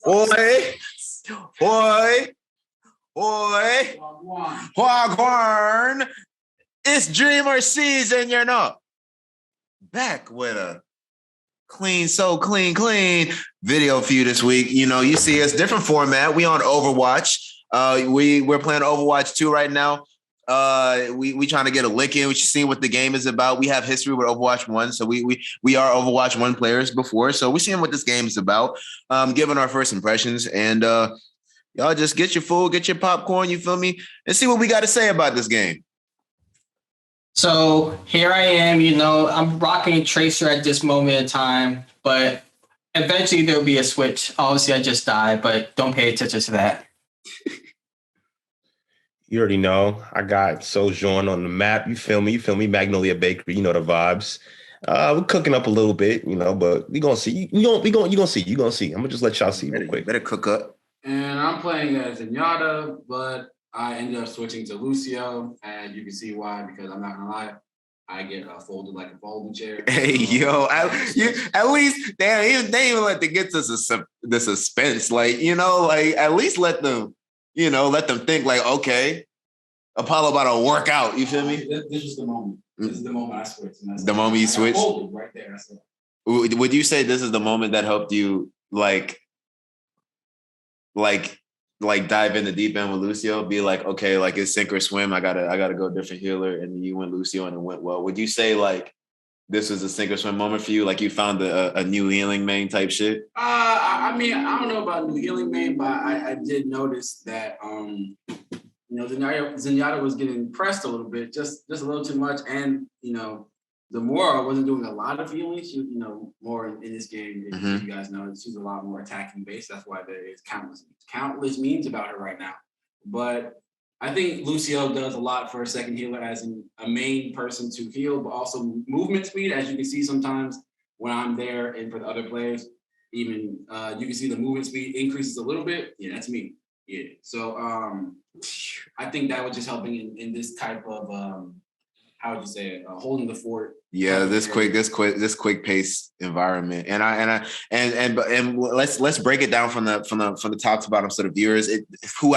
Oi, oi, oi, Wagwan. It's Dreamer season, you know. Back with a clean video for you this week. You know, you see us different format. We on Overwatch. We're playing Overwatch 2 right now. We trying to get a lick in. We should see what the game is about. We have history with Overwatch 1, so we are Overwatch 1 players before, so we're seeing what this game is about. Giving our first impressions, and y'all just get your food, get your popcorn, you feel me, and see what we got to say about this game. So here I am, I'm rocking Tracer at this moment in time, but eventually there'll be a switch. Obviously, I just died, but don't pay attention to that. You already know. I got Sojourn on the map. You feel me? Magnolia Bakery. You know the vibes. We're cooking up a little bit, but we gonna see. You gonna see. I'm gonna just let y'all see real quick. Better cook up. And I'm playing as Zenyatta, but I ended up switching to Lucio, and you can see why, because I'm not gonna lie, I get folded like a folding chair. Hey, yo, at least they even let them get to the suspense. Like, at least let them think like, okay, Apollo about to work out. You feel me? This is the moment. This is the moment I switched. The moment you switched? Folded right there. That's it. Would you say this is the moment that helped you like dive in the deep end with Lucio, be like, okay, like it's sink or swim. I gotta go different healer, and you went Lucio and it went well. Would you say like this was a sink or swim moment for you? Like you found a new healing main type shit? I mean, I don't know about new healing main, but I did notice that Zenyatta was getting pressed a little bit, just a little too much, and the more I wasn't doing a lot of healing, she, more in this game, if you guys know, she's a lot more attacking based. That's why there is countless memes about her right now. But I think Lucio does a lot for a second healer as a main person to heal, but also movement speed. As you can see sometimes when I'm there and for the other players, even you can see the movement speed increases a little bit. Yeah, that's me. Yeah. So I think that was just helping in this type of how would you say it? Holding the fort. Yeah, this quick pace environment, and let's break it down from the top to bottom, so the viewers who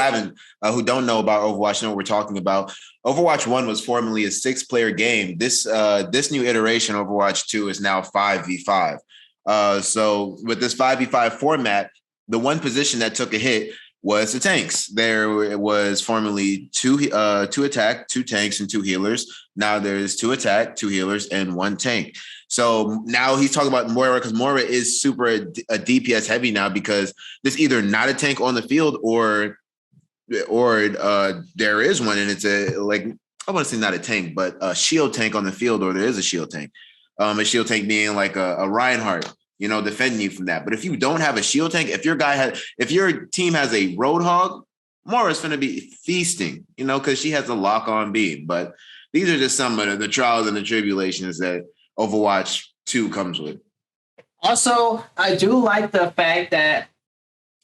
don't know about Overwatch know what we're talking about. Overwatch 1 was formerly a 6-player game. This new iteration, Overwatch 2, is now 5v5. So with this 5v5 format, the one position that took a hit was the tanks. There was formerly two attack, 2 tanks, and 2 healers. Now there's 2 attack, 2 healers, and 1 tank. So now he's talking about Moira, because Moira is super a DPS heavy now, because there's either not a tank on the field or there is one, and it's I want to say not a tank, but a shield tank on the field, or there is a shield tank. A shield tank being like a Reinhardt, defending you from that. But if you don't have a shield tank, if your team has a Roadhog, Moira's going to be feasting, because she has a lock-on beam. But these are just some of the trials and the tribulations that Overwatch 2 comes with. Also, I do like the fact that,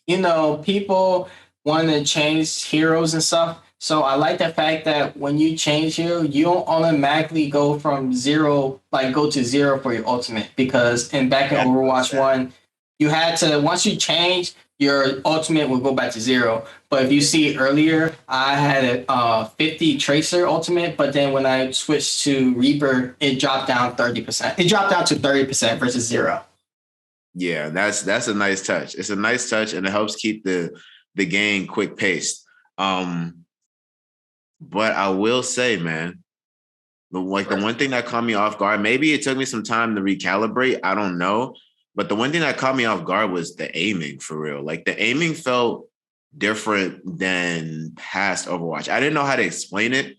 people want to change heroes and stuff. So I like the fact that when you change hero, you don't automatically go from zero, go to zero for your ultimate. Because back in Overwatch 1, you had to, once you change, your ultimate will go back to zero. But if you see earlier, I had a 50 Tracer ultimate, but then when I switched to Reaper, it dropped down 30%. It dropped down to 30% versus zero. Yeah, that's a nice touch. It's a nice touch, and it helps keep the game quick paced. But I will say, man, the one thing that caught me off guard, maybe it took me some time to recalibrate, I don't know. But the one thing that caught me off guard was the aiming, for real. Like, the aiming felt different than past Overwatch. I didn't know how to explain it.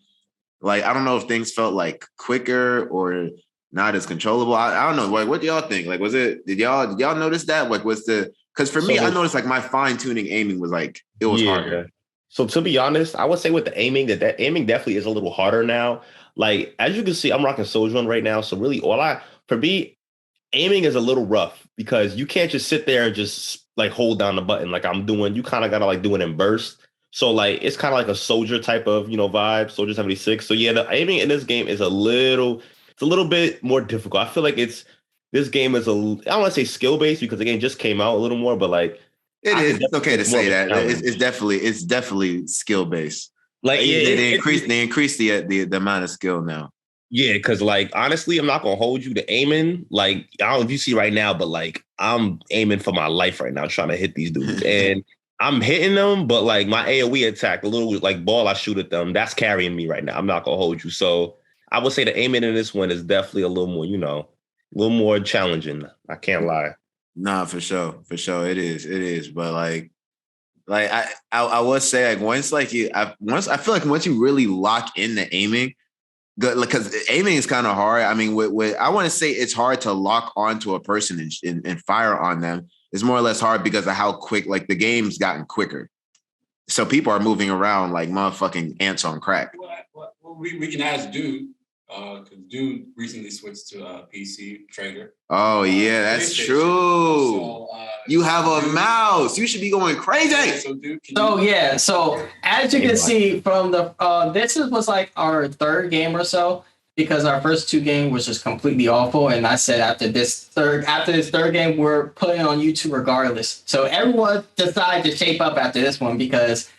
Like, I don't know if things felt like quicker or not as controllable. I don't know. Like, what do y'all think? Like, did y'all notice that? Like, because for me, I noticed like my fine tuning aiming was like, it was harder. So to be honest, I would say with the aiming, that aiming definitely is a little harder now. Like, as you can see, I'm rocking Sojourn right now. So really for me, aiming is a little rough, because you can't just sit there and just like hold down the button like I'm doing. You kind of got to like do it in bursts. So like, it's kind of like a soldier type of, vibe, Soldier 76. So yeah, the aiming in this game is a little bit more difficult. I feel like this game is I don't want to say skill based, because the game just came out a little more, but like It is. It's okay to say that. It's definitely skill based. Like they increase the amount of skill now. Yeah, because like honestly, I'm not gonna hold you to aiming. Like I don't know if you see right now, but like I'm aiming for my life right now, trying to hit these dudes, and I'm hitting them. But like my AOE attack, the little like ball I shoot at them, that's carrying me right now. I'm not gonna hold you. So I would say the aiming in this one is definitely a little more, a little more challenging. I can't lie. Nah, for sure, it is. But like I would say like once I feel like once you really lock in the aiming, good, because aiming is kind of hard. I mean, with I want to say it's hard to lock onto a person and fire on them. It's more or less hard because of how quick like the game's gotten quicker. So people are moving around like motherfucking ants on crack. Well, we can ask Dude, because Dude recently switched to PC Traeger. Oh yeah, that's true. So, you have a mouse. You should be going crazy. Yeah, so as you can see from the was like our third game or so, because our first two games was just completely awful, and I said after this third game we're putting it on YouTube regardless. So everyone decided to shape up after this one because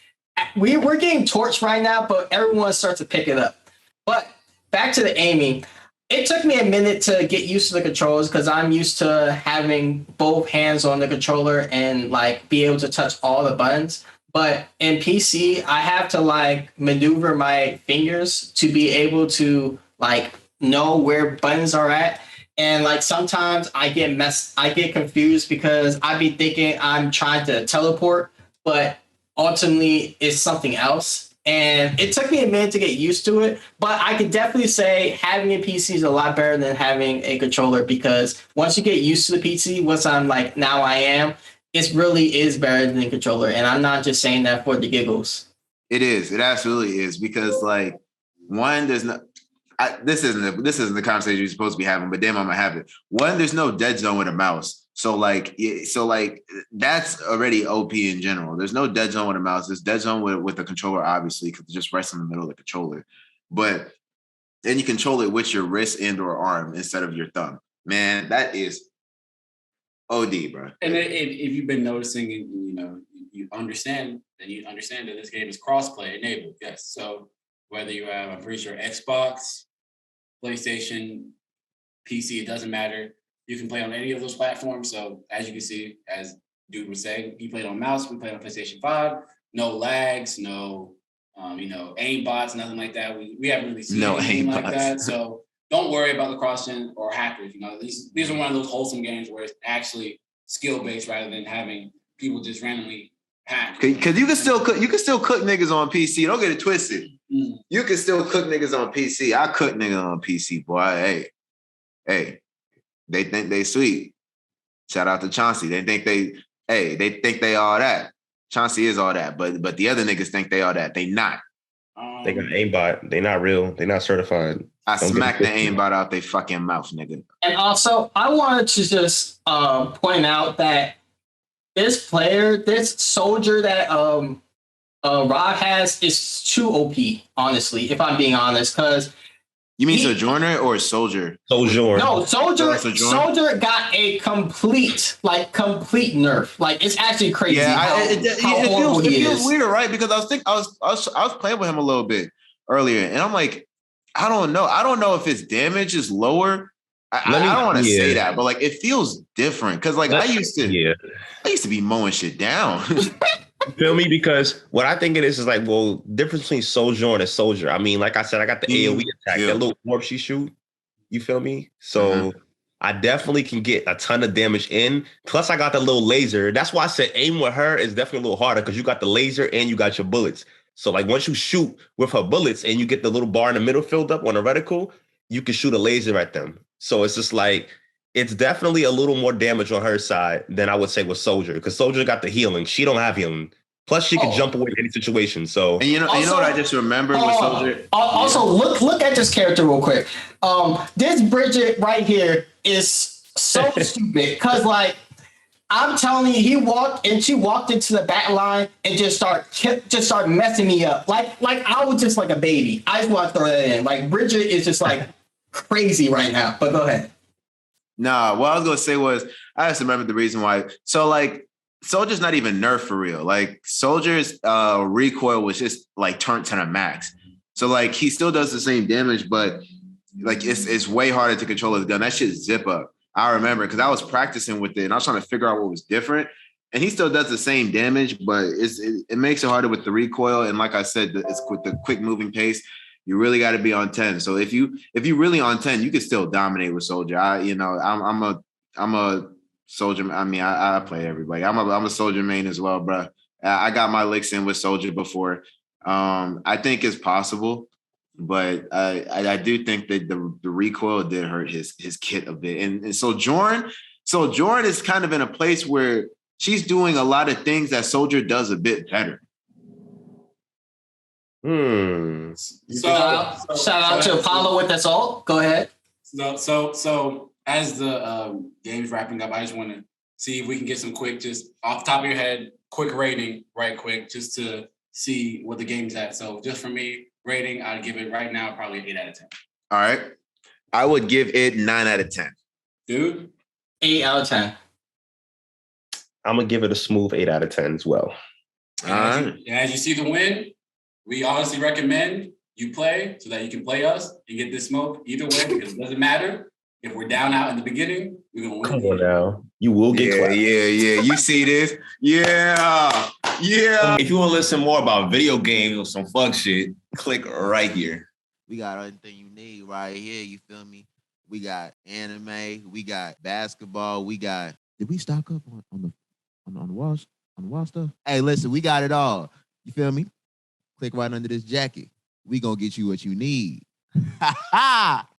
we're getting torched right now, but everyone starts to pick it up. But back to the aiming. It took me a minute to get used to the controls because I'm used to having both hands on the controller and like be able to touch all the buttons. But in PC, I have to like maneuver my fingers to be able to like know where buttons are at. And like sometimes I get confused because I be thinking I'm trying to teleport, but ultimately it's something else. And it took me a minute to get used to it, but I could definitely say having a PC is a lot better than having a controller because once you get used to the PC, once I'm like now I am, it really is better than the controller. And I'm not just saying that for the giggles. It is. It absolutely is because like one, there's no. This isn't the conversation you're supposed to be having, but damn, I'm gonna have it. One, there's no dead zone with a mouse. So like that's already OP in general. There's no dead zone with a mouse. There's dead zone with a controller, obviously, because it just rests in the middle of the controller. But then you control it with your wrist and or arm instead of your thumb. Man, that is OD, bro. And if you've been noticing, you understand that this game is crossplay enabled. Yes, so whether you have, I'm pretty sure Xbox, PlayStation, PC, it doesn't matter. You can play on any of those platforms. So as you can see, as Dude was saying, he played on mouse, we played on PlayStation 5, no lags, no aim bots, nothing like that. We haven't really seen anything like that. So don't worry about the cross-gen or hackers. These are one of those wholesome games where it's actually skill-based rather than having people just randomly hack. Because you can still cook niggas on PC. Don't get it twisted. Mm. You can still cook niggas on PC. I cook niggas on PC, boy. Hey. They think they sweet. Shout out to Chauncey. They think they all that. Chauncey is all that, but the other niggas think they all that. They not. They got aimbot. They not real. They not certified. I smacked the aimbot out they fucking mouth, nigga. And also, I wanted to just point out that this soldier that Rob has is too OP, honestly, if I'm being honest, because you mean Sojourner or Soldier? Sojourner. No, Soldier got a complete nerf. Like it's actually crazy. Yeah, it feels weird, right? Because I was playing with him a little bit earlier, and I'm like, I don't know if his damage is lower. I don't want to say that, but like it feels different because like I used to be mowing shit down. Feel me? Because what I think it is like, well, difference between Sojourner and Soldier. I mean, like I said, I got the AoE attack, that little orb she shoot. You feel me? So I definitely can get a ton of damage in. Plus, I got the little laser. That's why I said aim with her is definitely a little harder because you got the laser and you got your bullets. So like once you shoot with her bullets and you get the little bar in the middle filled up on a reticle, you can shoot a laser at them. So it's just like, it's definitely a little more damage on her side than I would say with Soldier, because Soldier got the healing. She don't have healing. Plus, she can jump away in any situation. So, and you know what I just remembered with Soldier. Also, look at this character real quick. This Bridget right here is so stupid because, like, I'm telling you, she walked into the back line and just start messing me up. Like I was just like a baby. I just want to throw that in. Like Bridget is just like crazy right now. But go ahead. Nah, what I was gonna say was I just remembered the reason why. So like Soldier's not even nerfed for real. Like Soldier's recoil was just like turned to the max. So like he still does the same damage, but like it's way harder to control his gun. That shit zip up. I remember because I was practicing with it and I was trying to figure out what was different. And he still does the same damage, but it makes it harder with the recoil. And like I said, it's with the quick moving pace. You really got to be on 10. So if you really on 10, you can still dominate with Soldier. I'm a Soldier. I mean, I play everybody. I'm a Soldier main as well, bro. I got my licks in with Soldier before. I think it's possible, but I do think that the recoil did hurt his kit a bit. And so Jordan is kind of in a place where she's doing a lot of things that Soldier does a bit better. Shout out to Apollo with assault. Go ahead. So as the game's wrapping up, I just want to see if we can get some quick, just off the top of your head, quick rating, right quick, just to see what the game's at. So just for me, rating, I'd give it right now probably an 8 out of 10. All right. I would give it 9 out of 10. Dude? 8 out of 10. I'm going to give it a smooth 8 out of 10 as well. As you see the win, we honestly recommend you play so that you can play us and get this smoke either way, because it doesn't matter. If we're down out in the beginning, we're going to win. Come on now. You will get clapped. Yeah. You see this? Yeah. If you want to listen more about video games or some fuck shit, click right here. We got everything you need right here. You feel me? We got anime. We got basketball. We got. Did we stock up on the wall stuff? Hey, listen, we got it all. You feel me? Click right under this jacket. We gonna get you what you need. Ha ha!